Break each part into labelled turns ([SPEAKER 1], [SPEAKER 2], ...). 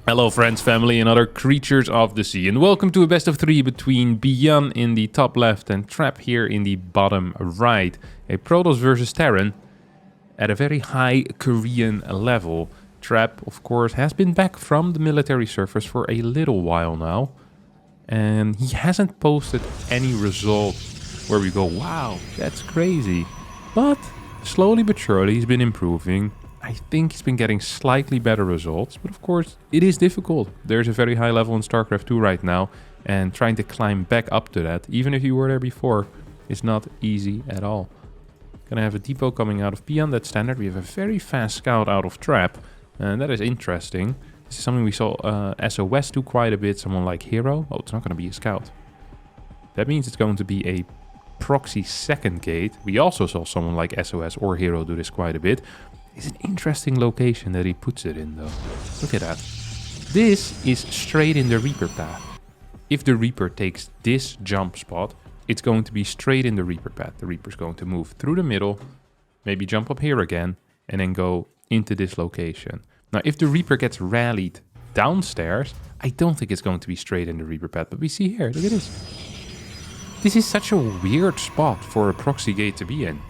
[SPEAKER 1] Hello friends, family and other creatures of the sea, and welcome to a best of 3 between Bian in the top left and Trap here in the bottom right. A Protoss versus Terran at a very high Korean level. Trap, of course, has been back from the military service for a little while now, and he hasn't posted any result where we go, wow, that's crazy. But slowly but surely he's been improving. I think he's been getting slightly better results, but of course it is difficult. There's a very high level in StarCraft 2 right now, and trying to climb back up to that, even if you were there before, is not easy at all. Gonna have a depot coming out of Beyond that standard. We have a very fast scout out of Trap, and that is interesting. This is something we saw SOS do quite a bit, someone like Hero. Oh, it's not gonna be a scout. That means it's going to be a proxy second gate. We also saw someone like SOS or Hero do this quite a bit. It's an interesting location that he puts it in though. Look at that. This is straight in the Reaper path. If the Reaper takes this jump spot, it's going to be straight in the Reaper path. The Reaper's going to move through the middle, maybe jump up here again, and then go into this location. Now, if the Reaper gets rallied downstairs, I don't think it's going to be straight in the Reaper path, but we see here, look at this. This is such a weird spot for a proxy gate to be in.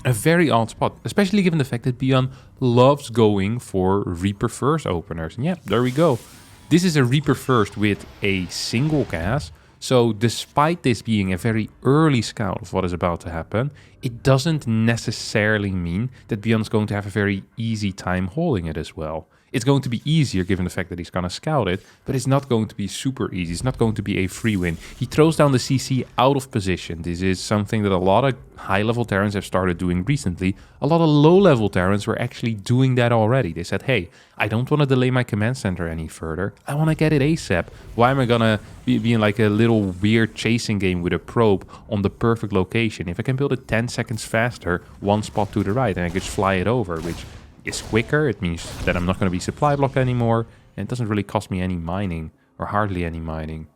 [SPEAKER 1] A very odd spot, especially given the fact that Beyond loves going for Reaper First openers. And yeah, there we go. This is a Reaper First with a single cast. So despite this being a very early scout of what is about to happen, it doesn't necessarily mean that Beyond is going to have a very easy time holding it as well. It's going to be easier given the fact that he's going to scout it, but it's not going to be super easy. It's not going to be a free win. He throws down the CC out of position. This is something that a lot of high-level Terrans have started doing recently. A lot of low-level Terrans were actually doing that already. They said, hey, I don't want to delay my command center any further. I want to get it ASAP. Why am I going to be in like a little weird chasing game with a probe on the perfect location? If I can build it 10 seconds faster, one spot to the right, and I can just fly it over, which is quicker. It means that I'm not going to be supply blocked anymore, and it doesn't really cost me any mining, or hardly any mining.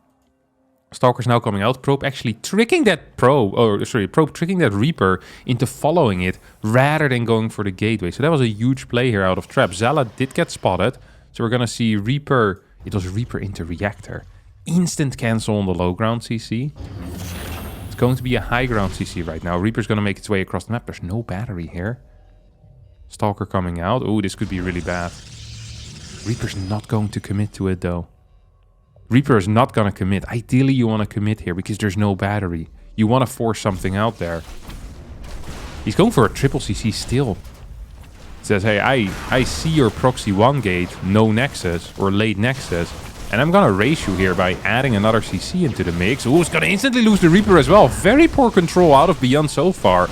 [SPEAKER 1] Stalker's now coming out. Probe actually tricking that Probe tricking that Reaper into following it rather than going for the gateway. So that was a huge play here out of Trap. Zala did get spotted, so we're going to see Reaper. It was Reaper into Reactor. Instant cancel on the low ground CC. It's going to be a high ground CC right now. Reaper's going to make its way across the map. There's no battery here. Stalker coming out. Oh, this could be really bad. Reaper's not going to commit to it though. Reaper is not going to commit. Ideally, you want to commit here because there's no battery. You want to force something out there. He's going for a triple CC still. Says, hey, I see your proxy 1 gate, no nexus or late nexus, and I'm going to race you here by adding another CC into the mix. Oh, it's going to instantly lose the Reaper as well. Very poor control out of Beyond so far,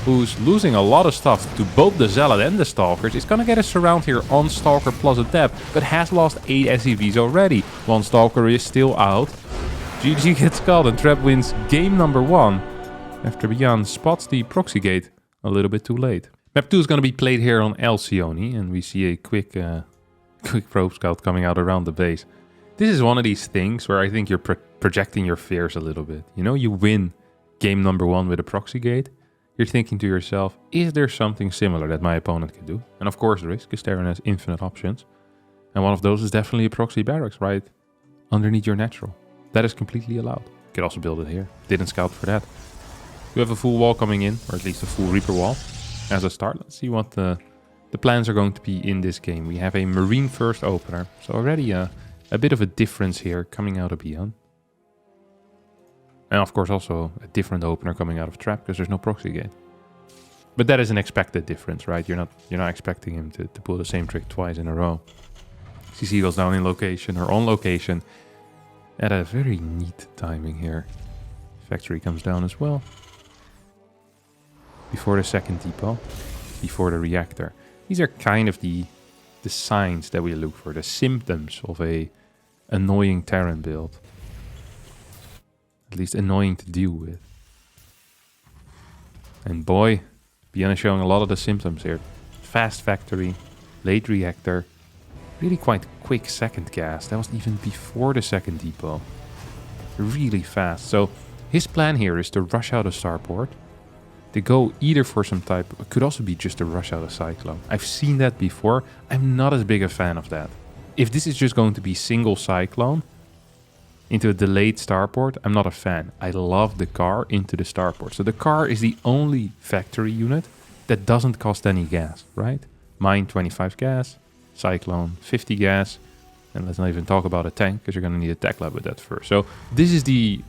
[SPEAKER 1] who's losing a lot of stuff to both the Zealot and the Stalkers. Is going to get a surround here on Stalker plus a depth, but has lost 8 SCVs already. One Stalker is still out. GG gets called and Trap wins game number 1 after Beyond spots the proxy gate a little bit too late. Map 2 is going to be played here on Alcyone, and we see a quick probe scout coming out around the base. This is one of these things where I think you're projecting your fears a little bit. You know, you win game number 1 with a proxy gate. You're thinking to yourself, is there something similar that my opponent can do? And of course there is, because Terran has infinite options. And one of those is definitely a proxy barracks, right underneath your natural. That is completely allowed. You could also build it here. Didn't scout for that. You have a full wall coming in, or at least a full Reaper wall as a start. Let's see what the plans are going to be in this game. We have a Marine first opener, so already a bit of a difference here coming out of Beyond. And of course also a different opener coming out of Trap because there's no proxy gate. But that is an expected difference, right? You're not expecting him to pull the same trick twice in a row. CC goes down in location or on location at a very neat timing here. Factory comes down as well. Before the second depot, before the reactor. These are kind of the signs that we look for, the symptoms of a annoying Terran build. At least annoying to deal with. And boy, Beyond is showing a lot of the symptoms here. Fast factory, late reactor, really quite quick second cast. That was even before the second depot. Really fast. So his plan here is to rush out of starport, to go either for some type, it could also be just a rush out of Cyclone. I've seen that before. I'm not as big a fan of that. if this is just going to be single cyclone into a delayed starport, I'm not a fan. I love the car into the starport. So the car is the only factory unit that doesn't cost any gas, right? Mine 25 gas, cyclone 50 gas, and let's not even talk about a tank because you're going to need a tech lab with that first. So this is the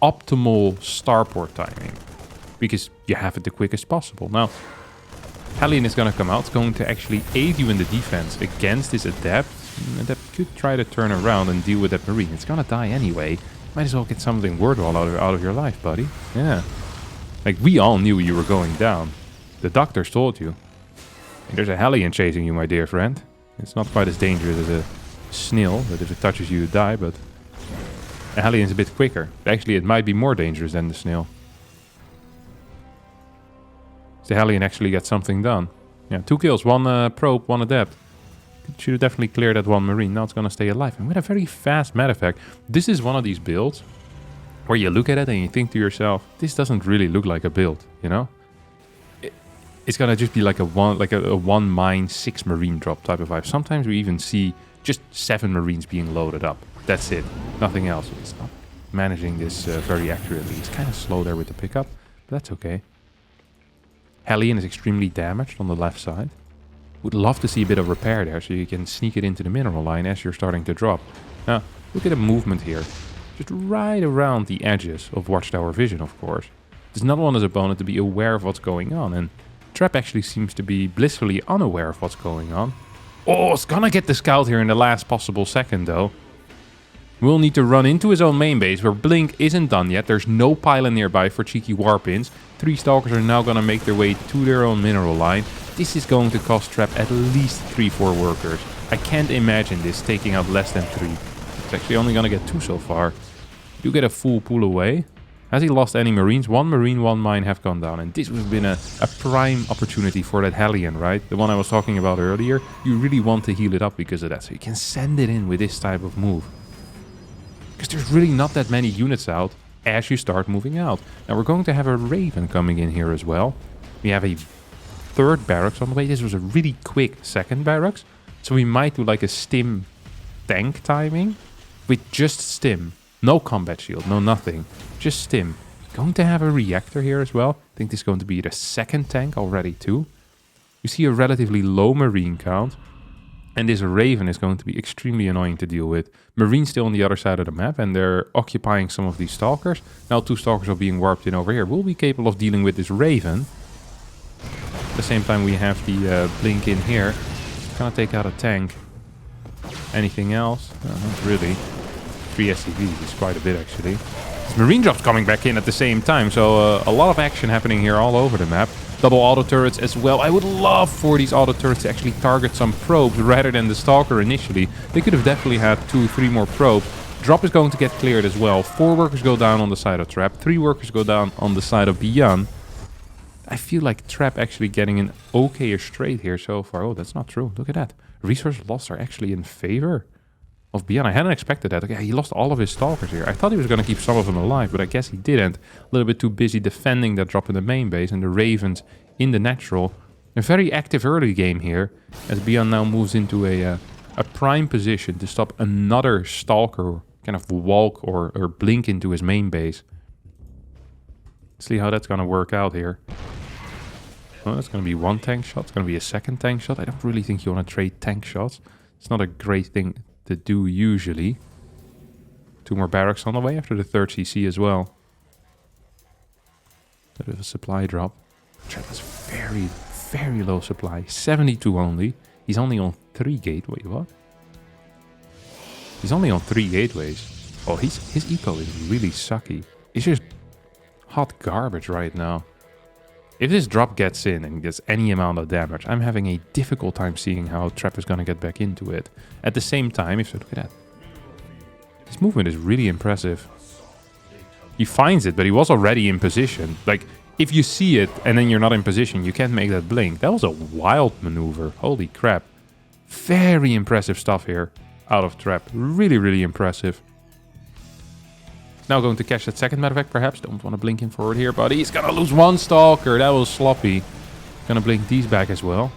[SPEAKER 1] optimal starport timing because you have it the quickest possible. Now, Hellion is going to come out. It's going to actually aid you in the defense against this Adept. Adept could try to turn around and deal with that Marine. It's going to die anyway. Might as well get something worthwhile out of your life, buddy. Yeah. Like, we all knew you were going down. The doctors told you. And there's a Hellion chasing you, my dear friend. It's not quite as dangerous as a snail, that if it touches you, you die, but a Hellion's a bit quicker. Actually, it might be more dangerous than the snail. The Hellion actually gets something done. Yeah, 2 kills, 1 probe, 1 Adept. Should have definitely cleared that 1 Marine. Now it's going to stay alive. And with a very fast matter of fact, this is one of these builds where you look at it and you think to yourself, this doesn't really look like a build, you know? It's going to just be like a 1 mine, 6 Marine drop type of vibe. Sometimes we even see just 7 Marines being loaded up. That's it. Nothing else. It's not managing this very accurately. It's kind of slow there with the pickup, but that's okay. Hellion is extremely damaged on the left side. Would love to see a bit of repair there so you can sneak it into the mineral line as you're starting to drop. Now, look at the movement here. Just right around the edges of Watchtower vision, of course. Does not want his opponent to be aware of what's going on, and Trap actually seems to be blissfully unaware of what's going on. Oh, it's gonna get the scout here in the last possible second, though. Will need to run into his own main base, where Blink isn't done yet. There's no pylon nearby for cheeky warpins. 3 Stalkers are now gonna make their way to their own mineral line. This is going to cost Trap at least 3-4 workers. I can't imagine this taking out less than 3. It's actually only gonna get 2 so far. You get a full pull away. Has he lost any Marines? 1 Marine, 1 mine have gone down. And this would have been a prime opportunity for that Hellion, right? The one I was talking about earlier. You really want to heal it up because of that. So you can send it in with this type of move. Because there's really not that many units out as you start moving out. Now we're going to have a Raven coming in here as well. We have a 3rd barracks on the way. This was a really quick 2nd barracks. So we might do like a stim tank timing with just stim. No combat shield, no nothing. Just stim. Going to have a reactor here as well. I think this is going to be the 2nd tank already too. You see a relatively low Marine count. And this Raven is going to be extremely annoying to deal with. Marine's still on the other side of the map and they're occupying some of these Stalkers. Now 2 Stalkers are being warped in over here. We'll be capable of dealing with this Raven. At the same time we have the Blink in here. Gonna take out a tank. Anything else? No, not really. 3 SCVs is quite a bit actually. This Marine drop's coming back in at the same time. So a lot of action happening here all over the map. Double auto turrets as well. I would love for these auto turrets to actually target some probes rather than the Stalker initially. They could have definitely had 2-3 more probes. Drop is going to get cleared as well. 4 workers go down on the side of Trap. 3 workers go down on the side of Beyond. I feel like Trap actually getting an okay-ish trade here so far. Oh, that's not true. Look at that. Resource loss are actually in favor of Beyond. I hadn't expected that. Okay, he lost all of his Stalkers here. I thought he was going to keep some of them alive, but I guess he didn't. A little bit too busy defending that drop in the main base and the Ravens in the natural. A very active early game here, as Beyond now moves into a prime position to stop another Stalker kind of walk or blink into his main base. Let's see how that's going to work out here. Well, it's going to be 1 tank shot. It's going to be a 2nd tank shot. I don't really think you want to trade tank shots. It's not a great thing to do usually. 2 more barracks on the way after the 3rd CC as well. A bit of a supply drop. Trap has very, very low supply. 72 only. He's only on 3 gateways. What? He's only on 3 gateways. Oh, his eco is really sucky. It's just hot garbage right now. If this drop gets in and gets any amount of damage, I'm having a difficult time seeing how Trap is going to get back into it. At the same time, if you look at that. His movement is really impressive. He finds it, but he was already in position. Like, if you see it and then you're not in position, you can't make that blink. That was a wild maneuver. Holy crap. Very impressive stuff here out of Trap. Really, really impressive. Now going to catch that 2nd medevac, perhaps. Don't want to blink him forward here, but he's going to lose 1 Stalker. That was sloppy. Going to blink these back as well.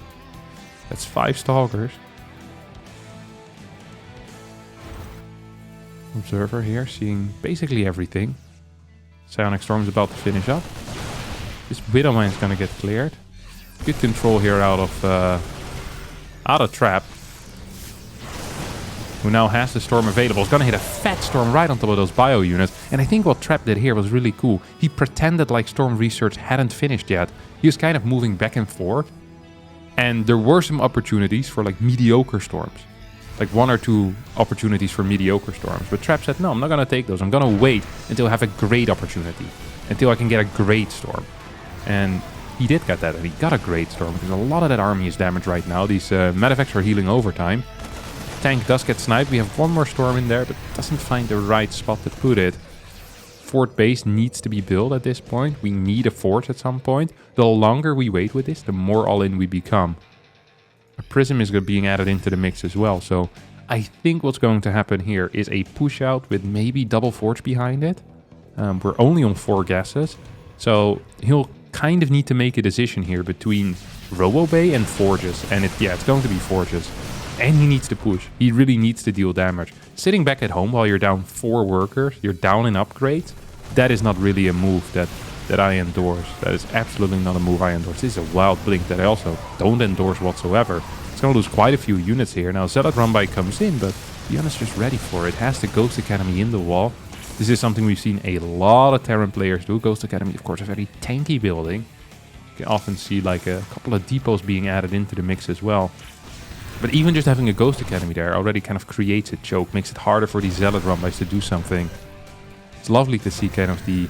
[SPEAKER 1] That's 5 Stalkers. Observer here, seeing basically everything. Psionic Storm's about to finish up. This Widowmine's gonna get cleared. Good control here out of Trap, who now has the Storm available. Is gonna hit a fat Storm right on top of those bio units. And I think what Trap did here was really cool. He pretended like Storm research hadn't finished yet. He was kind of moving back and forth. And there were some opportunities for like mediocre Storms. Like 1 or 2 opportunities for mediocre Storms. But Trap said, no, I'm not gonna take those. I'm gonna wait until I have a great opportunity. Until I can get a great Storm. And he did get that, and he got a great Storm, because a lot of that army is damaged right now. These medevacs are healing overtime. Tank does get sniped. We have 1 more Storm in there, but doesn't find the right spot to put it. Fort base needs to be built at this point. We need a fort at some point. The longer we wait with this, the more all-in we become. A prism is being added into the mix as well, so I think what's going to happen here is a push-out with maybe double forts behind it. We're only on 4 guesses, so he'll kind of need to make a decision here between Robo Bay and Forges, and it's going to be Forges. And he needs to push. He really needs to deal damage. Sitting back at home while you're down 4 workers, you're down in upgrades, that is not really a move that I endorse. That is absolutely not a move I endorse. This is a wild blink that I also don't endorse whatsoever. It's going to lose quite a few units here. Now Zealot Runby comes in, but Beyond is just ready for it. Has the Ghost Academy in the wall. This is something we've seen a lot of Terran players do. Ghost Academy, of course, a very tanky building. You can often see like a couple of depots being added into the mix as well. But even just having a Ghost Academy there already kind of creates a choke, makes it harder for these Zealot Runbys to do something. It's lovely to see kind of the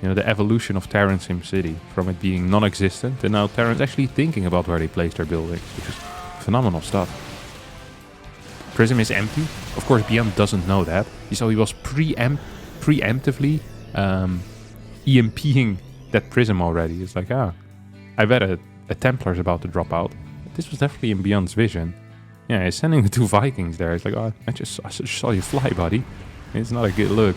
[SPEAKER 1] evolution of Terran Sim City, from it being non-existent and now Terrans actually thinking about where they place their buildings, which is phenomenal stuff. Prism is empty. Of course, Beyond doesn't know that. So he was preemptively EMPing that Prism already. It's like, I bet a Templar's about to drop out. This was definitely in Beyond's vision. Yeah, he's sending the 2 Vikings there. It's like, I just saw you fly, buddy. It's not a good look.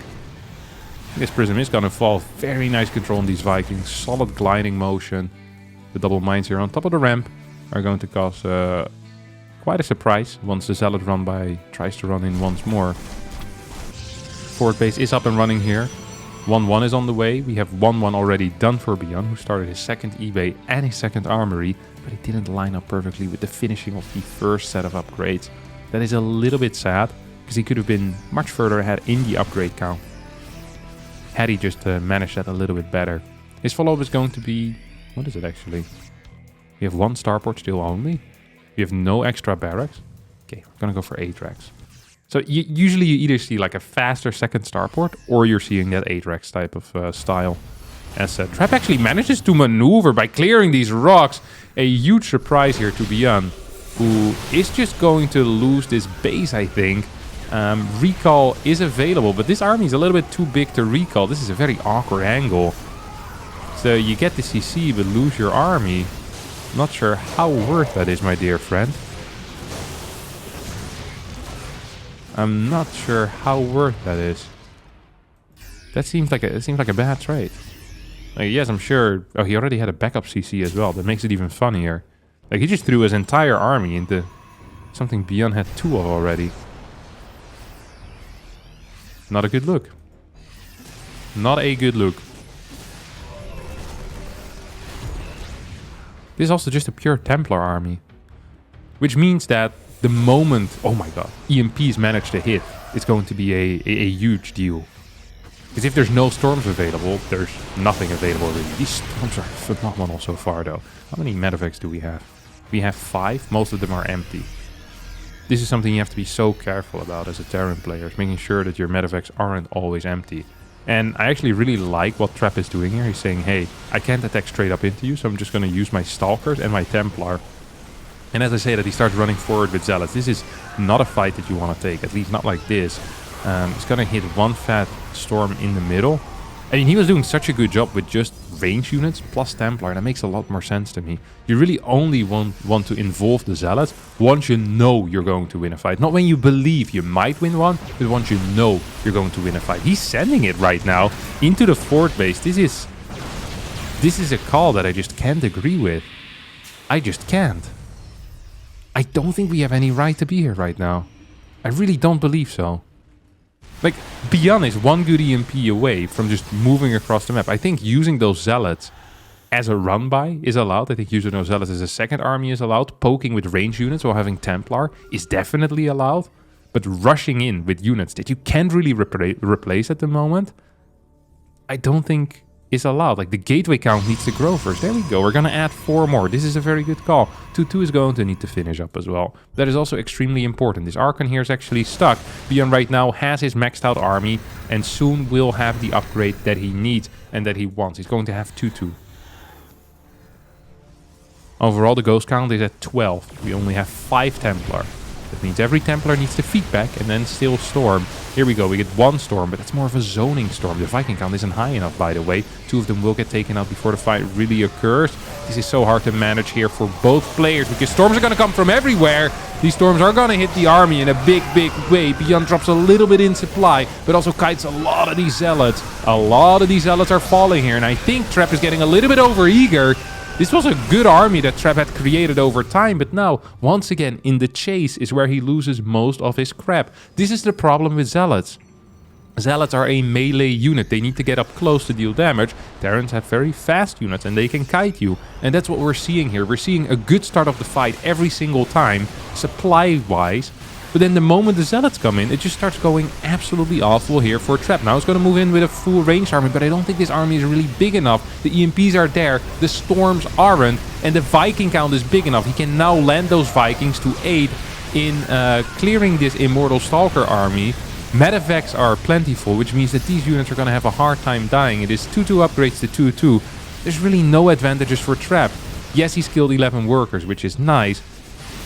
[SPEAKER 1] This Prism is going to fall. Very nice control on these Vikings. Solid gliding motion. The double mines here on top of the ramp are going to cause quite a surprise once the Zealot Runby tries to run in once more. Fort base is up and running here. 1-1 is on the way. We have 1-1 already done for Beyond, who started his 2nd eBay and his 2nd armory, but it didn't line up perfectly with the finishing of the first set of upgrades. That is a little bit sad, because he could have been much further ahead in the upgrade count had he just managed that a little bit better. His follow-up is going to be... what is it actually? We have 1 starport still only. We have no extra barracks. Okay, we're gonna go for Atrax. So usually you either see like a faster 2nd starport, or you're seeing that Atrax type of style. As Trap actually manages to maneuver by clearing these rocks. A huge surprise here to Beyond, who is just going to lose this base, I think. Recall is available, but this army is a little bit too big to recall. This is a very awkward angle. So you get the CC, but lose your army. Not sure how worth that is, my dear friend. I'm not sure how worth that is. That seems like a bad trade. Like, yes, I'm sure. Oh, he already had a backup CC as well. That makes it even funnier. Like, he just threw his entire army into something Beyond had 2 of already. Not a good look. Not a good look. This is also just a pure Templar army. Which means that the moment, oh my god, EMPs manage to hit, it's going to be a huge deal. Because if there's no storms available, there's nothing available really. These storms are phenomenal so far though. How many medevacs do we have? We have 5, most of them are empty. This is something you have to be so careful about as a Terran player, making sure that your medevacs aren't always empty. And I actually really like what Trap is doing here. He's saying, hey, I can't attack straight up into you, so I'm just going to use my Stalkers and my Templar. And as I say that, he starts running forward with Zealots. This is not a fight that you want to take, at least not like this. He's going to hit 1 fat Storm in the middle. I mean, he was doing such a good job with just range units plus Templar. That makes a lot more sense to me. You really only want to involve the Zealots once you know you're going to win a fight. Not when you believe you might win one, but once you know you're going to win a fight. He's sending it right now into the fort base. This is a call that I just can't agree with. I just can't. I don't think we have any right to be here right now. I really don't believe so. Like, Beyond is one good EMP away from just moving across the map. I think using those zealots as a run-by is allowed. I think using those zealots as a second army is allowed. Poking with range units while having Templar is definitely allowed. But rushing in with units that you can't really replace at the moment, I don't think is allowed. Like, the gateway count needs to grow first. There we go. We're going to add 4 more. This is a very good call. 2-2 is going to need to finish up as well. That is also extremely important. This Archon here is actually stuck. Beyond right now has his maxed out army and soon will have the upgrade that he needs and that he wants. He's going to have 2-2. Overall, the ghost count is at 12. We only have 5 Templar. That means every Templar needs to feedback and then still storm. Here we go, we get 1 storm, but that's more of a zoning storm. The Viking count isn't high enough, by the way. 2 of them will get taken out before the fight really occurs. This is so hard to manage here for both players because storms are going to come from everywhere. These storms are going to hit the army in a big way. Beyond drops a little bit in supply, but also kites a lot of these zealots. A lot of these zealots are falling here, and I think Trap is getting a little bit over-eager. This was a good army that Trap had created over time, but now, once again, in the chase is where he loses most of his crap. This is the problem with Zealots. Zealots are a melee unit. They need to get up close to deal damage. Terrans have very fast units and they can kite you. And that's what we're seeing here. We're seeing a good start of the fight every single time, supply-wise. But then the moment the Zealots come in, it just starts going absolutely awful here for Trap. Now it's going to move in with a full range army, but I don't think this army is really big enough. The EMPs are there, the Storms aren't, and the Viking count is big enough. He can now land those Vikings to aid in clearing this Immortal Stalker army. Medevacs are plentiful, which means that these units are going to have a hard time dying. It is 2-2 upgrades to 2-2. There's really no advantages for Trap. Yes, he's killed 11 workers, which is nice.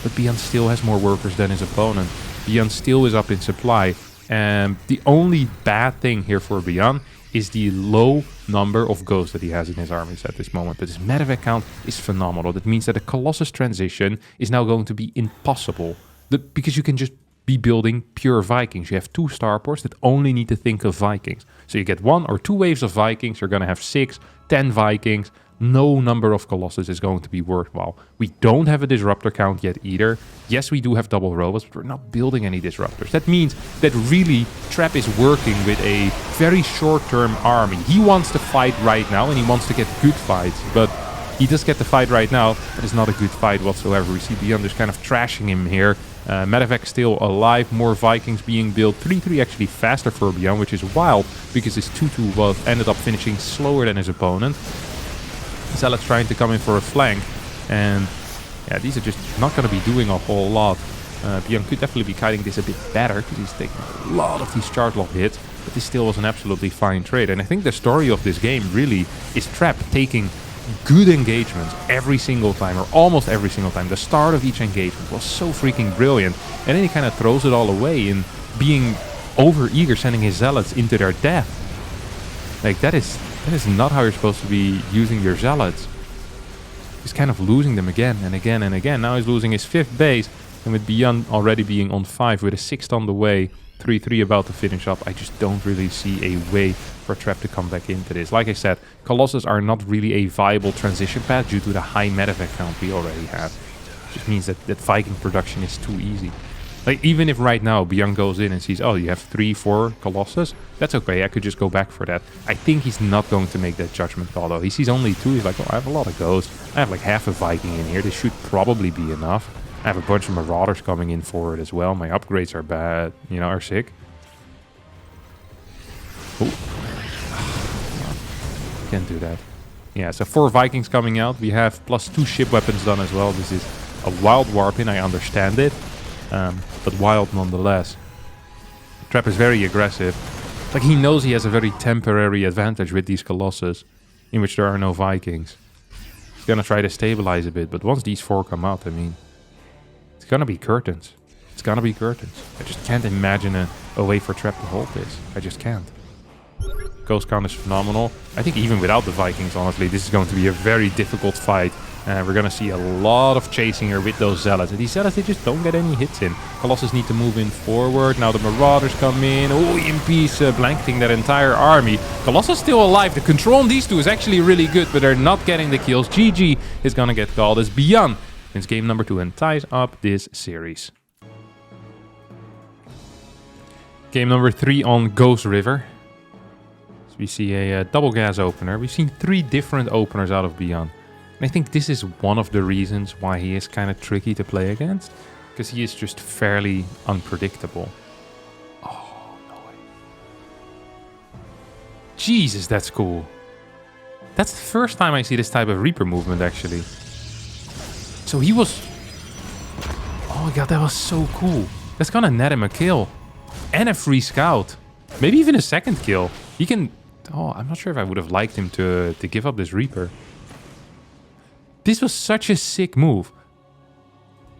[SPEAKER 1] But Beyond still has more workers than his opponent. Beyond still is up in supply. And the only bad thing here for Beyond is the low number of ghosts that he has in his armies at this moment. But his medevac count is phenomenal. That means that a Colossus transition is now going to be impossible. Because you can just be building pure Vikings. You have 2 starports that only need to think of Vikings. So you get 1 or 2 waves of Vikings. You're going to have 6, 10 Vikings. No number of Colossus is going to be worthwhile. We don't have a disruptor count yet either. Yes, we do have double robots, but we're not building any disruptors. That means that really Trap is working with a very short-term army. He wants to fight right now and he wants to get good fights, but he does get the fight right now, but it's not a good fight whatsoever. We see Beyond just kind of trashing him here. Medevac still alive, more Vikings being built. 3-3 actually faster for Beyond, which is wild because his 2-2 ended up finishing slower than his opponent. Zealots trying to come in for a flank, and yeah, these are just not going to be doing a whole lot. Beyond could definitely be kiting this a bit better because he's taking a lot of these charge lock hits, but this still was an absolutely fine trade. And I think the story of this game really is Trap taking good engagements every single time, or almost every single time. The start of each engagement was so freaking brilliant, and then he kind of throws it all away in being over-eager, sending his Zealots into their death. Like, that is not how you're supposed to be using your Zealots. He's kind of losing them again and again and again. Now he's losing his 5th base, and with Beyond already being on 5 with a 6th on the way, 3-3 about to finish up, I just don't really see a way for Trap to come back into this. Like I said, Colossus are not really a viable transition path due to the high medevac count we already have. It just means that Viking production is too easy. Like, even if right now Beyond goes in and sees, oh, you have 3-4 Colossus, that's okay, I could just go back for that. I think he's not going to make that judgment call, though. He sees only 2, he's like, oh, I have a lot of ghosts. I have like half a Viking in here, this should probably be enough. I have a bunch of Marauders coming in for it as well. My upgrades are bad, you know, are sick. Oh. Can't do that. Yeah, so 4 Vikings coming out. We have +2 ship weapons done as well. This is a wild warp in, I understand it. But wild nonetheless. Trap is very aggressive. Like, he knows he has a very temporary advantage with these Colossus, in which there are no Vikings. He's gonna try to stabilize a bit, but once these 4 come out, I mean, it's gonna be curtains. It's gonna be curtains. I just can't imagine a way for Trap to hold this. I just can't. Ghost count is phenomenal. I think even without the Vikings, honestly, this is going to be a very difficult fight. We're going to see a lot of chasing here with those Zealots. And these Zealots, they just don't get any hits in. Colossus need to move in forward. Now the Marauders come in. Oh, EMP's blanketing that entire army. Colossus still alive. The control on these 2 is actually really good, but they're not getting the kills. GG is going to get called as Beyond wins game number 2 and ties up this series. Game number 3 on Ghost River. So we see a double gas opener. We've seen 3 different openers out of Beyond. And I think this is one of the reasons why he is kind of tricky to play against. Because he is just fairly unpredictable. Oh, no way. Jesus, that's cool. That's the first time I see this type of Reaper movement, actually. So he was... Oh my god, that was so cool. That's gonna net him a kill. And a free scout. Maybe even a second kill. He can... Oh, I'm not sure if I would have liked him to give up this Reaper. This was such a sick move.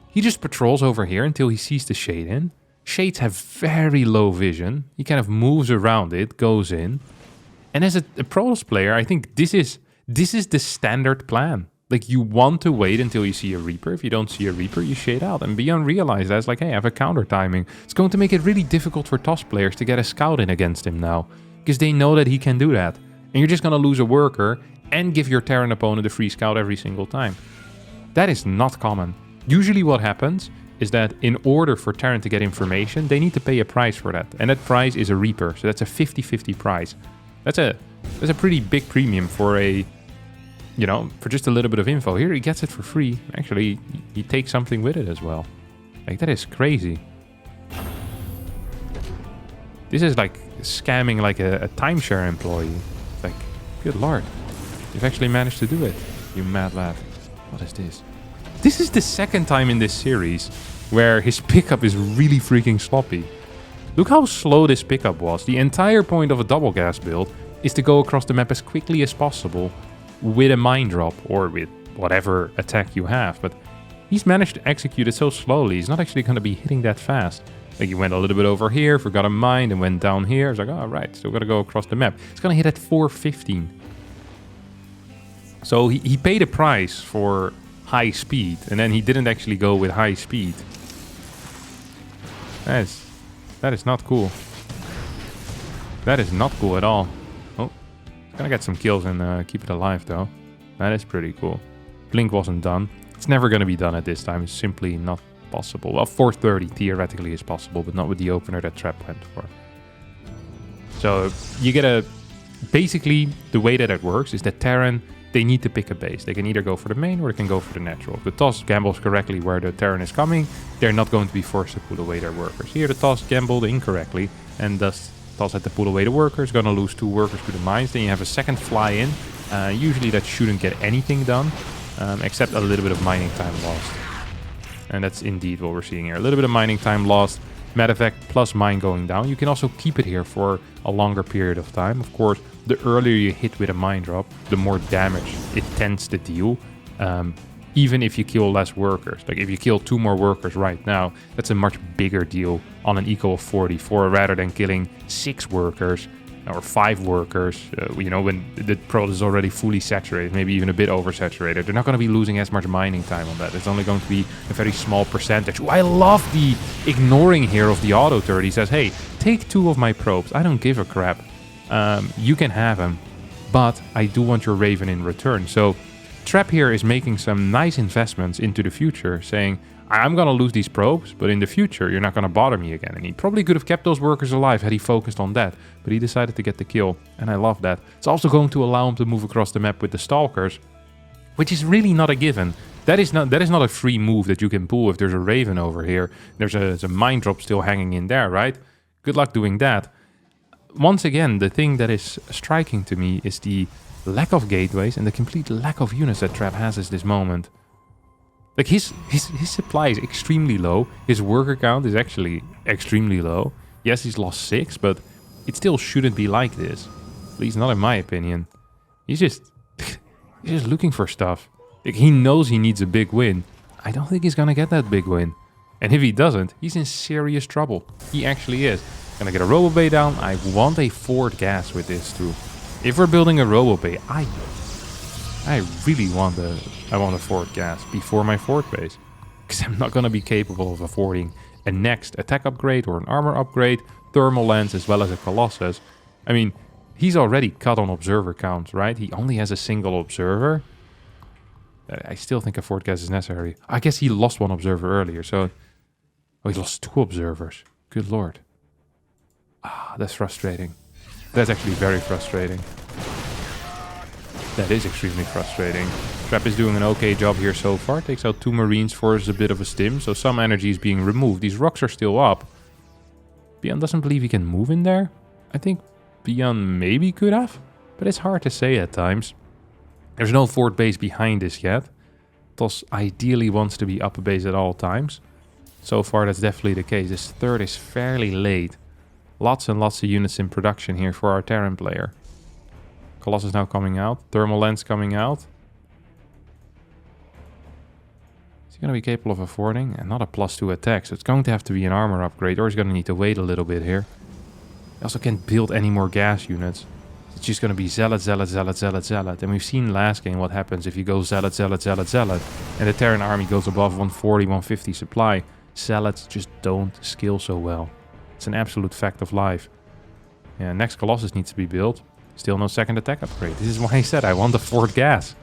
[SPEAKER 1] He just patrols over here until he sees the Shade in. Shades have very low vision. He kind of moves around it, goes in. And as a Protoss player, I think this is the standard plan. Like, you want to wait until you see a Reaper. If you don't see a Reaper, you shade out. And Beyond realized that. It's like, hey, I have a counter timing. It's going to make it really difficult for TOS players to get a scout in against him now. Because they know that he can do that. And you're just going to lose a worker and give your Terran opponent a free scout every single time. That is not common. Usually what happens is that in order for Terran to get information, they need to pay a price for that. And that price is a Reaper. So that's a 50-50 price. That's a pretty big premium for a... You know, for just a little bit of info. Here he gets it for free. Actually, he takes something with it as well. Like, that is crazy. This is like scamming like a timeshare employee. It's like, good lord. You've actually managed to do it, you mad lad. What is this? This is the second time in this series where his pickup is really freaking sloppy. Look how slow this pickup was. The entire point of a double gas build is to go across the map as quickly as possible with a mine drop or with whatever attack you have, but he's managed to execute it so slowly. He's not actually going to be hitting that fast. Like, he went a little bit over here, forgot a mine, and went down here. It's like, oh, right, still got to go across the map. It's going to hit at 415. So he paid a price for high speed, and then he didn't actually go with high speed. That is not cool. That is not cool at all. Gonna get some kills and keep it alive, though. That is pretty cool. Blink wasn't done. It's never gonna be done at this time. It's simply not possible. Well, 430 theoretically is possible, but not with the opener that Trap went for. So you get a... Basically, the way that it works is that Terran, they need to pick a base. They can either go for the main or they can go for the natural. If the TOS gambles correctly where the Terran is coming, they're not going to be forced to pull away their workers. Here the TOS gambled incorrectly, and thus TOS had to pull away the workers, gonna lose 2 workers to the mines. Then you have a second fly in. Usually that shouldn't get anything done, except a little bit of mining time lost. And that's indeed what we're seeing here. A little bit of mining time lost, med effect plus mine going down. You can also keep it here for a longer period of time. Of course, the earlier you hit with a mine drop, the more damage it tends to deal. Even if you kill less workers. Like, if you kill 2 more workers right now, that's a much bigger deal on an eco of 44 rather than killing 6 workers or 5 workers. You know, when the Protoss is already fully saturated, maybe even a bit oversaturated. They're not going to be losing as much mining time on that. It's only going to be a very small percentage. Ooh, I love the ignoring here of the auto turret. He says, hey, take 2 of my probes. I don't give a crap. You can have them, but I do want your Raven in return. So Trap here is making some nice investments into the future, saying, I'm going to lose these probes, but in the future, you're not going to bother me again. And he probably could have kept those workers alive had he focused on that, but he decided to get the kill, and I love that. It's also going to allow him to move across the map with the Stalkers, which is really not a given. That is not a free move that you can pull if there's a Raven over here. There's a mine drop still hanging in there, right? Good luck doing that. Once again, the thing that is striking to me is the lack of gateways and the complete lack of units that Trap has at this moment. Like, his supply is extremely low. His worker count is actually extremely low. Yes, he's lost 6, but it still shouldn't be like this. At least not in my opinion. He's just looking for stuff. Like, he knows he needs a big win. I don't think he's gonna get that big win. And if he doesn't, he's in serious trouble. He actually is. Gonna get a Robo Bay down. I want a Fort Gas with this too. If we're building a Robo Bay, I really want a Fort Gas before my Fort Base. Because I'm not gonna be capable of affording a next attack upgrade or an armor upgrade, thermal lens as well as a Colossus. I mean, he's already cut on observer counts, right? He only has a single observer. I still think a Fort Gas is necessary. I guess he lost 1 observer earlier, so... Oh, he lost 2 observers. Good lord. Ah, that's frustrating. That's actually very frustrating. That is extremely frustrating. Trap is doing an okay job here so far. Takes out 2 Marines, forces a bit of a stim. So some energy is being removed. These rocks are still up. Beyond doesn't believe he can move in there. I think Beyond maybe could have. But it's hard to say at times. There's no fort base behind this yet. TOS ideally wants to be up a base at all times. So far that's definitely the case. This third is fairly late. Lots and lots of units in production here for our Terran player. Colossus now coming out. Thermal lens coming out. Is he going to be capable of affording? And not a +2 attack. So it's going to have to be an armor upgrade. Or he's going to need to wait a little bit here. He also can't build any more gas units. It's just going to be Zealot, Zealot, Zealot, Zealot, Zealot. And we've seen last game what happens if you go Zealot, Zealot, Zealot, Zealot. And the Terran army goes above 140, 150 supply. Zealots just don't skill so well. It's an absolute fact of life. Yeah, next Colossus needs to be built. Still no second attack upgrade. This is why I said I want the 4th gas.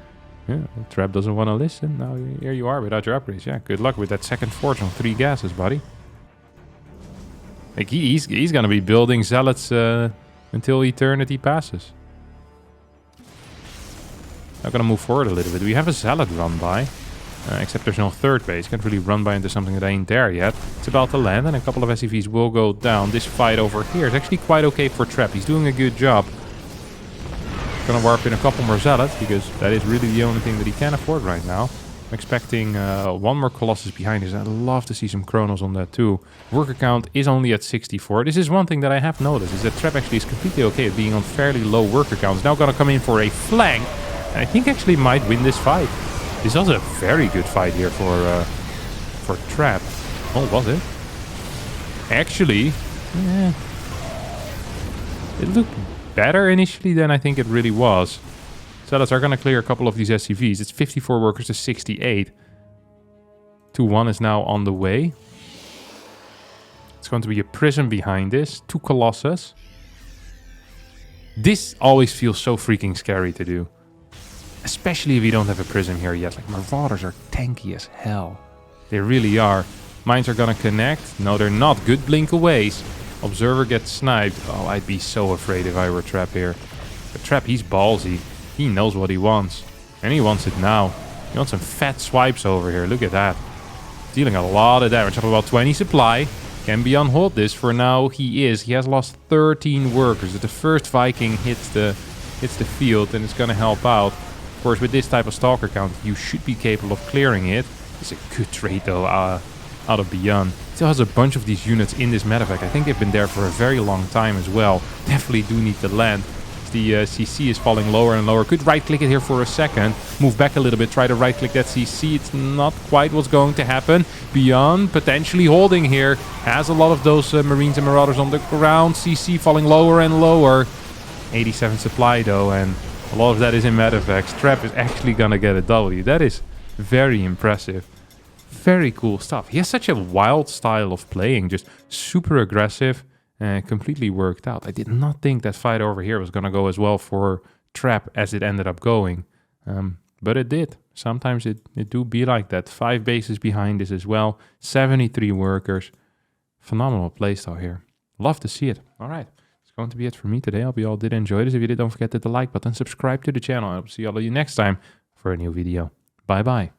[SPEAKER 1] Yeah, Trap doesn't want to listen. Now here you are without your upgrades. Yeah, good luck with that second forge on 3 gases, buddy. Like he's going to be building Zealots until eternity passes. Now going to move forward a little bit. We have a Zealot run by. Except there's no third base. Can't really run by into something that ain't there yet. It's about to land and a couple of SCVs will go down. This fight over here is actually quite okay for Trap. He's doing a good job. Gonna warp in a couple more Zealots because that is really the only thing that he can afford right now. I'm expecting 1 more Colossus behind us. I'd love to see some Chronos on that too. Worker count is only at 64. This is one thing that I have noticed is that Trap actually is completely okay at being on fairly low worker counts. Now gonna come in for a flank. And I think actually might win this fight. This was a very good fight here for Trap. Oh, was it? Actually, it looked better initially than I think it really was. Zealots are going to clear a couple of these SCVs. It's 54 workers to 68. 2-1 is now on the way. It's going to be a prism behind this. 2 Colossus. This always feels so freaking scary to do. Especially if you don't have a prism here yet. Like, Marauders are tanky as hell. They really are. Mines are gonna connect. No, they're not. Good blink aways. Observer gets sniped. Oh, I'd be so afraid if I were Trap here. But Trap, he's ballsy. He knows what he wants. And he wants it now. He wants some fat swipes over here. Look at that. Dealing a lot of damage. Up about 20 supply. Can be on hold this. For now, he is. He has lost 13 workers. The first Viking hits the field and it's gonna help out. Of course, with this type of Stalker count, you should be capable of clearing it. It's a good trade, though, out of Beyond. Still has a bunch of these units in this medevac. I think they've been there for a very long time as well. Definitely do need to land. The CC is falling lower and lower. Could right-click it here for a second. Move back a little bit. Try to right-click that CC. It's not quite what's going to happen. Beyond potentially holding here. Has a lot of those Marines and Marauders on the ground. CC falling lower and lower. 87 supply, though, and a lot of that is in medevacs. Trap is actually gonna get a W. That is very impressive. Very cool stuff. He has such a wild style of playing. Just super aggressive and completely worked out. I did not think that fight over here was gonna go as well for Trap as it ended up going. But it did. Sometimes it do be like that. 5 bases behind this as well. 73 workers. Phenomenal playstyle here. Love to see it. All right. Going to be it for me today. I hope you all did enjoy this. If you did, don't forget to hit the like button, subscribe to the channel. I'll see all of you next time for a new video. Bye bye.